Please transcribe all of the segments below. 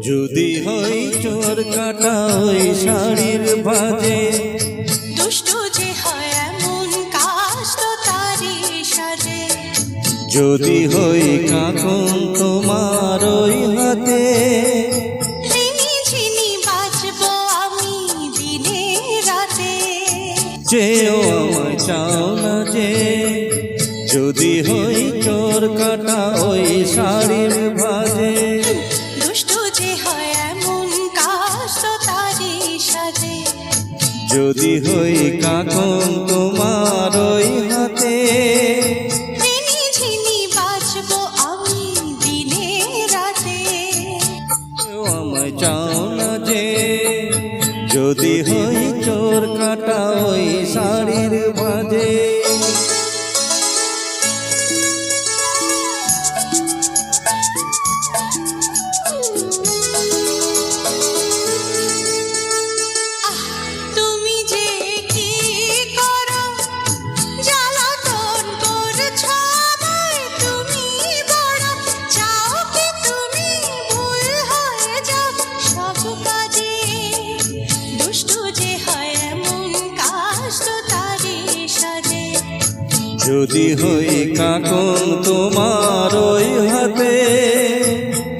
যদি হই চোর কাটা ওই শাড়ির ভাজে, দুষ্টু যে হয় এমন কাজ তো তারই সাজে। যদি হই কাকন তোমার ওই হাতে, রিনি ঝিনি বাজবো আমি দিনে রাতে। চেয়েও আমায় চাও না যে, যদি হই চোর কাটা ওই শাড়ির ভাজে। দুষ্টু যে হয় এমন কাজ তো তারই সাজে। যদি হই কাকন তোমার ওই হাতে, রিনি ঝিনি বাজবো আমি দিনে রাতে। আমায় চাও না যে, যদি হই চোর কাটা ওই শাড়ির ভাজে। তুমি যে কি করো জ্বালাতন করছো আমায়, তুমি বড় চাও কি তুমি ভুল হয়ে যাও সব কাজে। দুষ্টু যে হয় এমন কাজ তো তারই সাজে। যদি হই কাকন তোমার ওই হাতে,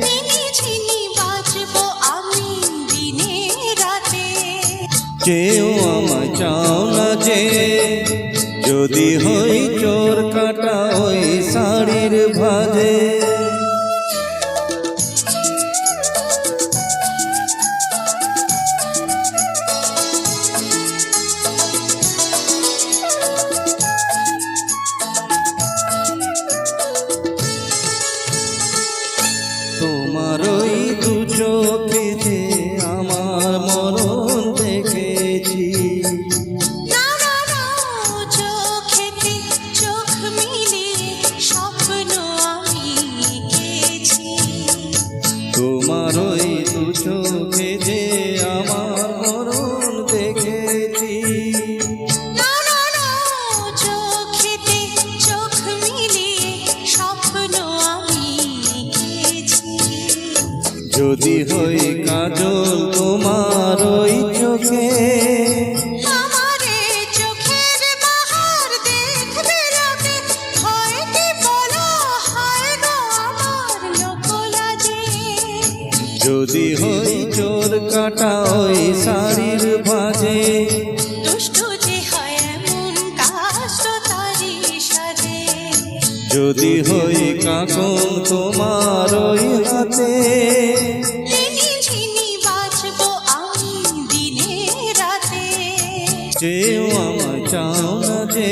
রিনি ঝিনি বাজবো আমি দিনে রাতে। চেয়েও আমায় চাও না যে, যদি হই চোর কাটা ওই শাড়ির ভাজে। তোমার ওই দু চোখে যে আমার মরণ দেখেছি, না না না চোখেতে চোখ মিলিয়ে স্বপ্ন আমি এঁকেছি। তোমার ওই দু চোখে যে আমার মরণ দেখেছি। না না না চোখেতে চোখ মিলিয়ে স্বপ্ন আমি এঁকেছি। যদি হই কাজল তোমার ওই চোখে, আমারে চোখের বাহার দেখবে লোকে, হয় কি বলো হয় গো আমার লোকলাজে। যদি হই চোর কাটা ওই শাড়ির ভাজে। দুষ্টু যে হয় এমন কাজ তো তারই সাজে। যদি হই কাকন তোমার ওই হাতে, রিনি ঝিনি বাজবো আমি দিনে রাতে। চেয়েও আমায় চাও না যে,